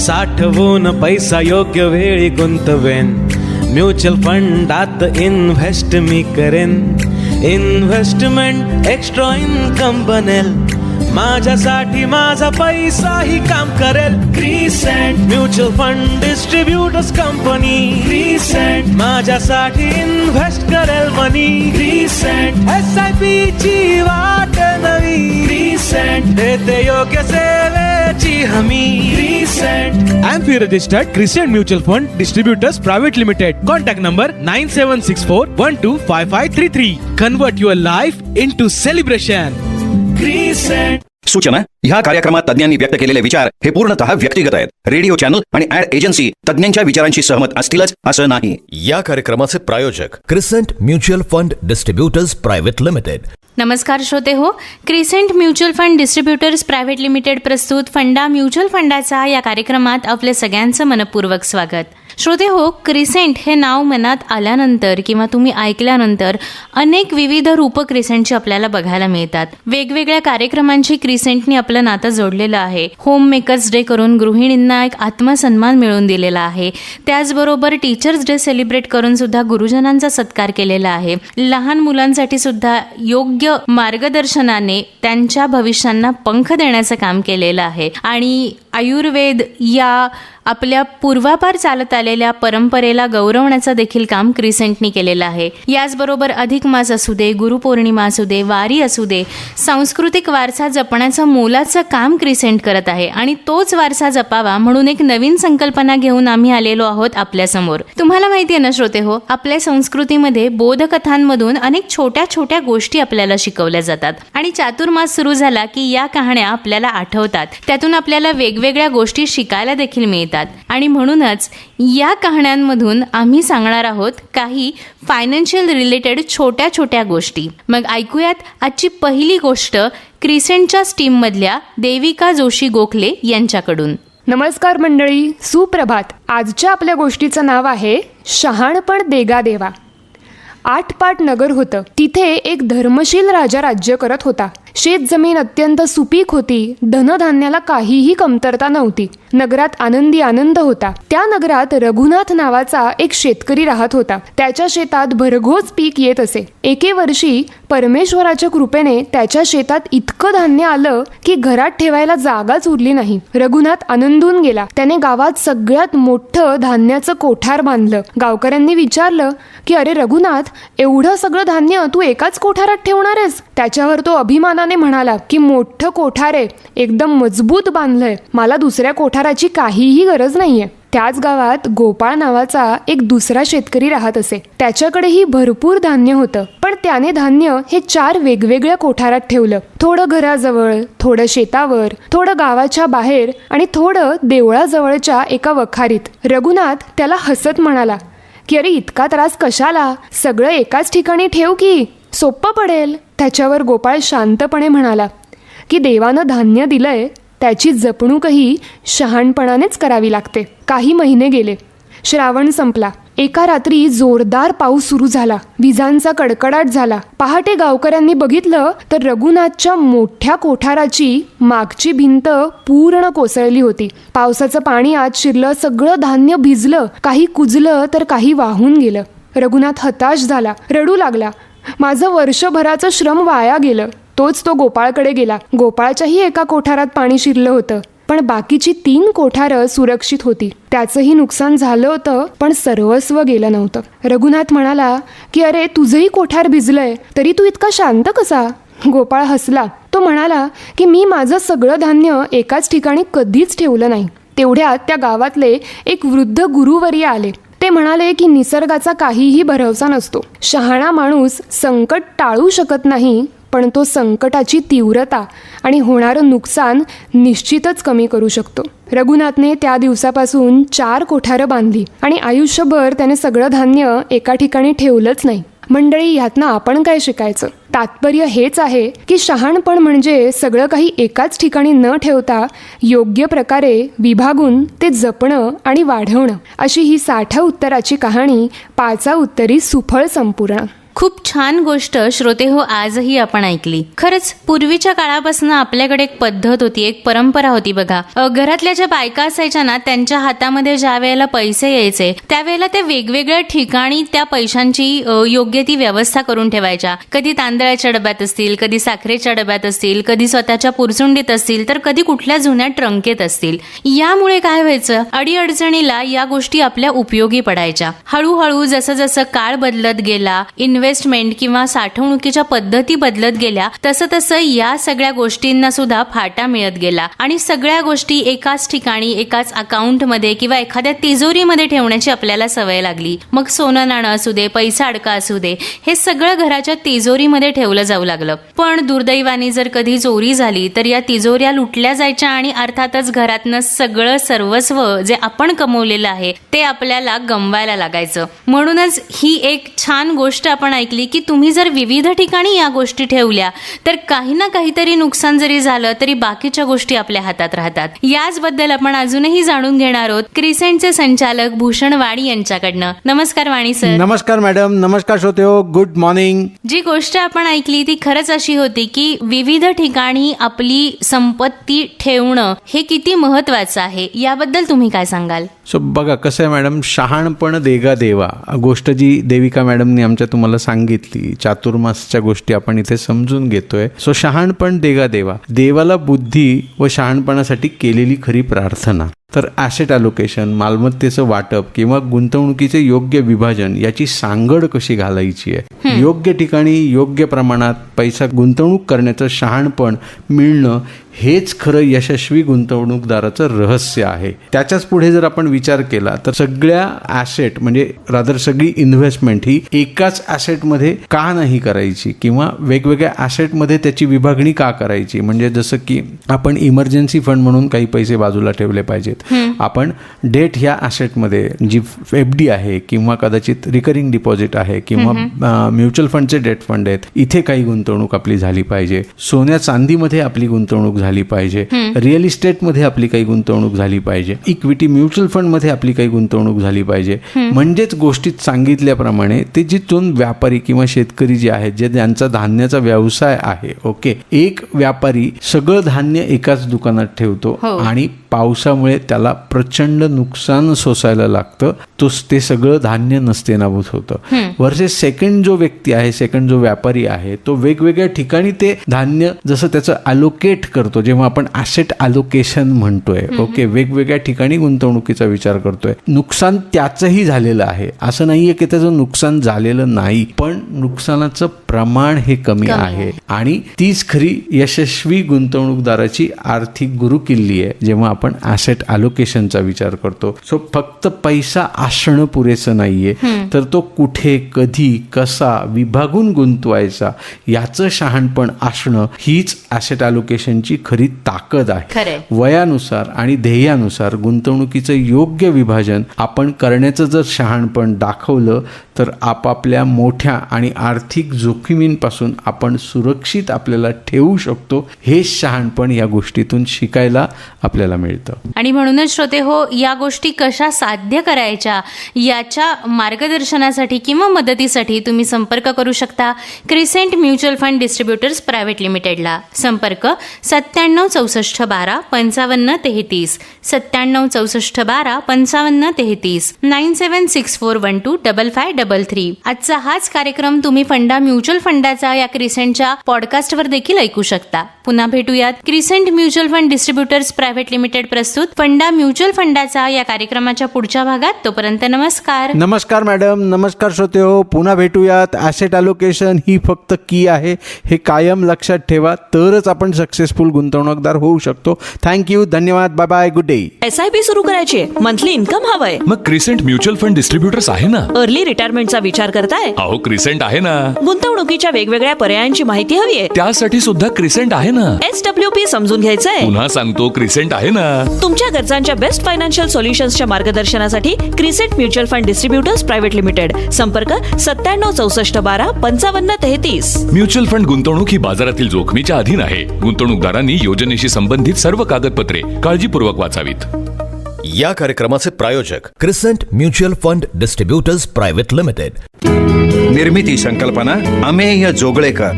साठवून पैसा योग्य वेळी गुंतवेन, म्युच्युअल फंडात इन्व्हेस्ट मी करेन. इन्व्हेस्टमेंट एक्स्ट्रा इन्कम बनेल, माझ्यासाठी माझा पैसाही काम करेल. Crescent mutual fund distributors company, crescent माझ्यासाठी इन्व्हेस्ट करेल मनी. क्रिसेंट SIP ची वाट नवी, क्रिसेंट देते योग्य सेवेची हमी. Crescent AMFI registered Crescent Mutual Fund Distributors Private Limited. Contact number 9764125533. Convert your life into celebration. Crescent. सूचना: ह्या कार्यक्रमात तज्ञांनी व्यक्त केलेले विचार हे पूर्णतः व्यक्तिगत आहेत. रेडिओ चॅनल आणि ऍड एजन्सी तज्ञांच्या विचारांशी सहमत असतीलच असं नाही. या कार्यक्रमाचे प्रायोजक crescent mutual fund distributors private limited. नमस्कार श्रोते हो, crescent mutual fund distributors private limited प्रस्तुत फंडा म्युच्युअल फंडाचा या कार्यक्रमात आपल्या सगळ्यांचं मनपूर्वक स्वागत. श्रोते हो, क्रिसेंट हे नाव मनात आल्यानंतर किंवा तुम्ही ऐकल्यानंतर अनेक विविध रूपं क्रिसेंटची आपल्याला बघायला मिळतात. वेगवेगळ्या कार्यक्रमांची क्रिसेंटनी आपलं नातं जोडलेलं आहे. होम मेकर्स डे करून गृहिणींना एक आत्मसन्मान मिळवून दिलेला आहे. त्याचबरोबर टीचर्स डे सेलिब्रेट करून सुद्धा गुरुजनांचा सत्कार केलेला आहे. लहान मुलांसाठी सुद्धा योग्य मार्गदर्शनाने त्यांच्या भविष्यांना पंख देण्याचं काम केलेलं आहे. आणि आयुर्वेद या आपल्या पूर्वापार चालत आलेल्या परंपरेला गौरवण्याचं देखील काम क्रिसेंटनी केलेलं आहे. याचबरोबर अधिक मास असू दे, गुरुपौर्णिमा असू दे, वारी असू दे, सांस्कृतिक वारसा जपण्याचं मोलाचं काम क्रिसेंट करत आहे. आणि तोच वारसा जपावा म्हणून एक नवीन संकल्पना घेऊन आम्ही आलेलो आहोत आपल्यासमोर. तुम्हाला माहिती आहे ना श्रोते हो, आपल्या संस्कृतीमध्ये बोधकथांमधून अनेक छोट्या छोट्या गोष्टी आपल्याला शिकवल्या जातात. आणि चातुर्मास सुरू झाला की या कहाण्या आपल्याला आठवतात. त्यातून आपल्याला वेगवेगळ्या गोष्टी शिकायला देखील मिळतात. आणि म्हणूनच या कहाण्यांमधून आम्ही सांगणार आहोत काही फायनान्शियल रिलेटेड छोट्या छोट्या गोष्टी. मग ऐकूयात आजची पहिली गोष्ट क्रिसेंटच्या टीममधल्या देविका जोशी गोखले यांच्याकडून. नमस्कार मंडळी, सुप्रभात. आजच्या आपल्या गोष्टीचं नाव आहे शहाणपण देगा देवा. आटपाट नगर होतं. तिथे एक धर्मशील राजा राज्य करत होता. शेत जमीन अत्यंत सुपीक होती. धनधान्याला काहीही कमतरता नव्हती. नगरात आनंदी आनंद होता. त्या नगरात रघुनाथ नावाचा एक शेतकरी राहत होता. त्याच्या शेतात भरघोस पीक येत असे. एके वर्षी परमेश्वराच्या कृपेने त्याच्या शेतात इतकं धान्य आलं की घरात ठेवायला जागाच उरली नाही. रघुनाथ आनंदून गेला. त्याने गावात सगळ्यात मोठं धान्याचं कोठार बांधलं. गावकऱ्यांनी विचारलं की अरे रघुनाथ, एवढं सगळं धान्य तू एकाच कोठारात ठेवणार आहेस? त्याच्यावर तो अभिमानाने म्हणाला की मोठं कोठार आहे, एकदम मजबूत बांधलंय, मला दुसऱ्या कोठाराची काहीही गरज नाहीये. त्याच गावात गोपाळ नावाचा एक दुसरा शेतकरी राहत असे. त्याच्याकडेही भरपूर धान्य होतं, पण त्याने धान्य हे 4 वेगवेगळ्या कोठारात ठेवलं. थोडं घराजवळ, थोडं शेतावर, थोडं गावाच्या बाहेर आणि थोडं देवळाजवळच्या एका वखारीत. रघुनाथ त्याला हसत म्हणाला की अरे इतका त्रास कशाला, सगळं एकाच ठिकाणी ठेव की, सोपं पडेल. त्याच्यावर गोपाळ शांतपणे म्हणाला की देवानं धान्य दिलंय, त्याची जपणूकही शहाणपणानेच करावी लागते. काही महिने गेले. श्रावण संपला. एका रात्री जोरदार पाऊस सुरू झाला. विजांचा कडकडाट झाला. पहाटे गावकऱ्यांनी बघितलं तर रघुनाथच्या मोठ्या कोठाराची मागची भिंत पूर्ण कोसळली होती. पावसाचं पाणी आत शिरलं. सगळं धान्य भिजलं. काही कुजलं तर काही वाहून गेलं. रघुनाथ हताश झाला. रडू लागला. माझं वर्षभराचं श्रम वाया गेलं. तोच तो गोपाळकडे गेला. गोपाळच्याही एका कोठारात पाणी शिरलं होतं, पण बाकीची 3 कोठारं सुरक्षित होती. त्याचंही नुकसान झालं होतं, पण सर्वस्व गेलं नव्हतं. रघुनाथ म्हणाला की अरे तुझंही कोठार भिजलंय, तरी तू इतका शांत कसा? गोपाळ हसला. तो म्हणाला की मी माझं सगळं धान्य एकाच ठिकाणी कधीच ठेवलं नाही. तेवढ्यात त्या गावातले एक वृद्ध गुरुवर्य आले. ते म्हणाले की निसर्गाचा काहीही भरवसा नसतो. शहाणा माणूस संकट टाळू शकत नाही, पण तो संकटाची तीव्रता आणि होणारं नुकसान निश्चितच कमी करू शकतो. रघुनाथने त्या दिवसापासून 4 कोठारं बांधली आणि आयुष्यभर त्याने सगळं धान्य एका ठिकाणी ठेवलंच नाही. मंडळी, ह्यातनं आपण काय शिकायचं? तात्पर्य हेच आहे की शहाणपण म्हणजे सगळं काही एकाच ठिकाणी न ठेवता योग्य प्रकारे विभागून ते जपणं आणि वाढवणं. अशी ही 60 उत्तराची कहाणी 5 उत्तरी सुफळ संपूर्ण. खूप छान गोष्ट श्रोते हो आजही आपण ऐकली. खरंच पूर्वीच्या काळापासून आपल्याकडे एक पद्धत होती, एक परंपरा होती बघा. घरातल्या ज्या बायका असायच्या ना, त्यांच्या हातामध्ये ज्या वेळेला पैसे यायचे त्यावेळेला त्या वेगवेगळ्या ठिकाणी त्या पैशांची योग्य ती व्यवस्था करून ठेवायच्या. कधी तांदळाच्या डब्यात असतील, कधी साखरेच्या डब्यात असतील, कधी स्वतःच्या पुरचुंडीत असतील, तर कधी कुठल्या जुन्या ट्रंकेत असतील. यामुळे काय व्हायचं, अडीअडचणीला या गोष्टी आपल्या उपयोगी पडायच्या. हळूहळू जसं जसं काळ बदलत गेला, इन्व्हेस्टमेंट किंवा साठवणुकीच्या पद्धती बदलत गेल्या, तसं तसं या सगळ्या गोष्टींना सुद्धा फाटा मिळत गेला आणि सगळ्या गोष्टी एकाच ठिकाणी, एकाच अकाउंटमध्ये किंवा एखाद्या तिजोरीमध्ये ठेवण्याची आपल्याला सवय लागली. मग सोनं नाणं असू दे, पैसा अडका असू दे, हे सगळं घराच्या तिजोरीमध्ये ठेवलं जाऊ लागलं. पण दुर्दैवाने जर कधी चोरी झाली तर या तिजोऱ्या लुटल्या जायच्या आणि अर्थातच घरातनं सगळं सर्वस्व जे आपण कमवलेलं आहे ते आपल्याला गमवायला लागायचं. म्हणूनच ही एक छान गोष्ट आपण ऐकली की तुम्ही जर विविध ठिकाणी या गोष्टी ठेवल्या तर काही ना काहीतरी नुकसान जरी झालं तरी बाकीच्या गोष्टी आपल्या हातात राहतात. याचबद्दल आपण अजूनही जाणून घेणार आहोत क्रिसेंटचे संचालक भूषण वाणी यांच्याकडनं. नमस्कार वाणी सर. नमस्कार मॅडम. नमस्कार श्रोतेहो. Good morning. जी गोष्ट आपण ऐकली ती खरंच अशी होती की विविध ठिकाणी आपली संपत्ती ठेवणं हे किती महत्वाचं आहे, याबद्दल तुम्ही काय सांगाल? सो बघा कसं आहे मॅडम, शहाणपण देगा देवा गोष्ट जी देविका मॅडमनी आमच्या तुम्हाला सांगितली, चातुर्मासच्या गोष्टी आपण इथे समजून घेतोय. सो शहाणपण देगा देवा, देवाला बुद्धी व शहाणपणासाठी केलेली खरी प्रार्थना. तर ॲसेट अलोकेशन, मालमत्तेचं वाटप किंवा गुंतवणुकीचे योग्य विभाजन याची सांगड कशी घालायची आहे, योग्य ठिकाणी योग्य प्रमाणात पैसा गुंतवणूक करण्याचं शहाणपण मिळणं हेच खरं यशस्वी गुंतवणूकदाराचं रहस्य आहे. त्याच्याच पुढे जर आपण विचार केला तर सगळ्या ॲसेट म्हणजे रादर सगळी इन्व्हेस्टमेंट ही एकाच ॲसेटमध्ये का नाही करायची किंवा वेगवेगळ्या ॲसेटमध्ये त्याची विभागणी का करायची. म्हणजे जसं की आपण इमर्जन्सी फंड म्हणून काही पैसे बाजूला ठेवले पाहिजेत, आपण डेट ह्या ॲसेटमध्ये जी FD आहे किंवा कदाचित रिकरिंग डिपॉझिट आहे किंवा म्युच्युअल फंडचे डेट फंड आहेत, इथे काही गुंतवणूक आपली झाली पाहिजे. सोन्या चांदीमध्ये आपली गुंतवणूक झाली पाहिजे, रिअल इस्टेटमध्ये आपली काही गुंतवणूक झाली पाहिजे, इक्विटी म्युच्युअल फंडमध्ये आपली काही गुंतवणूक झाली पाहिजे. म्हणजेच गोष्टीत सांगितल्याप्रमाणे ते जिथून व्यापारी किंवा शेतकरी जे आहेत, जे ज्यांचा धान्याचा व्यवसाय आहे, ओके, एक व्यापारी सगळं धान्य एकाच दुकानात ठेवतो आणि पावसामुळे त्याला प्रचंड नुकसान सोसायला लागतं, ते सगळं धान्य नसतेनाबूत होतं. वर्सेस सेकंड जो व्यक्ती आहे, सेकंड जो व्यापारी आहे, तो वेगवेगळ्या ठिकाणी ते धान्य जसं त्याचं अलोकेट करतो, जेव्हा आपण ॲसेट अलोकेशन म्हणतोय, ओके, वेगवेगळ्या ठिकाणी गुंतवणुकीचा विचार करतोय. नुकसान त्याचंही झालेलं आहे, असं नाहीये की त्याचं नुकसान झालेलं नाही, पण नुकसानाचं प्रमाण हे कमी आहे आणि तीच खरी यशस्वी गुंतवणूकदाराची आर्थिक गुरुकिल्ली आहे जेव्हा आपण ॲसेट अलोकेशनचा विचार करतो. सो फक्त पैसा असणं पुरेसं नाहीये, तर तो कुठे, कधी, कसा विभागून गुंतवायचा याचं शहाणपण असणं हीच ॲसेट अलोकेशनची खरी ताकद आहे. वयानुसार आणि ध्येयानुसार गुंतवणुकीचं योग्य विभाजन आपण करण्याचं जर शहाणपण दाखवलं तर आपापल्या मोठ्या आणि आर्थिक जोखमींपासून आपण सुरक्षित आपल्याला ठेवू शकतो. हे शहाणपण या गोष्टीतून शिकायला आपल्याला मिळतं. आणि म्हणूनच श्रोते हो, या गोष्टी कशा साध्य करायच्या याच्या मार्गदर्शनासाठी किंवा मदतीसाठी तुम्ही संपर्क करू शकता crescent mutual fund distributors private लिमिटेडला. संपर्क 9764125533 9764125533 9764125533. आजचा हाच कार्यक्रम तुम्ही फंडा म्युच्युअल फंडाचा या क्रिसेंटच्या पॉडकास्टवर देखील ऐकू शकता. पुन्हा भेटूयात crescent mutual fund distributors private limited प्रस्तुत फंडा म्युच्युअल फंडाचा या कार्यक्रमाच्या पुढच्या भागात. तोपर्यंत नमस्कार. नमस्कार मॅडम. नमस्कार श्रोतेहो. पुन्हा भेटूयात. ॲसेट अलोकेशन ही फक्त की आहे हे कायम लक्षात ठेवा, तरच आपण सक्सेसफुल गुंतवणूकदार होऊ शकतो. थँक्यू, धन्यवाद, bye bye, good day. SIP सुरू करायची, मंथली इन्कम हवंय, मग क्रिसेंट म्युच्युअल फंड डिस्ट्रीब्युटर्स आहे ना. अर्ली रिटायरमेंटचा विचार करताय, अहो क्रिसेंट आहे ना. गुंतवणुकीच्या वेगवेगळ्या पर्यायांची माहिती हवी आहे, त्यासाठी सुद्धा क्रिसेंट आहे ना. SWP समजून घ्यायचंय, पुन्हा सांगतो क्रिसेंट आहे ना. तुमच्या गरजांच्या बेस्ट फायनान्शियल सोल्युशन्सच्या मार्गदर्शनासाठी crescent mutual fund distributors private limited. संपर्क 9764125533. म्युच्युअल फंड गुंतवणूक ही बाजारातील जोखमीच्या अधीन आहे. गुंतवणूकदारांनी योजनेशी संबंधित सर्व कागदपत्रे काळजीपूर्वक वाचावीत. या कार्यक्रमाचे प्रायोजक crescent mutual fund distributors private limited. निर्मिती संकल्पना अमेय जोगळेकर.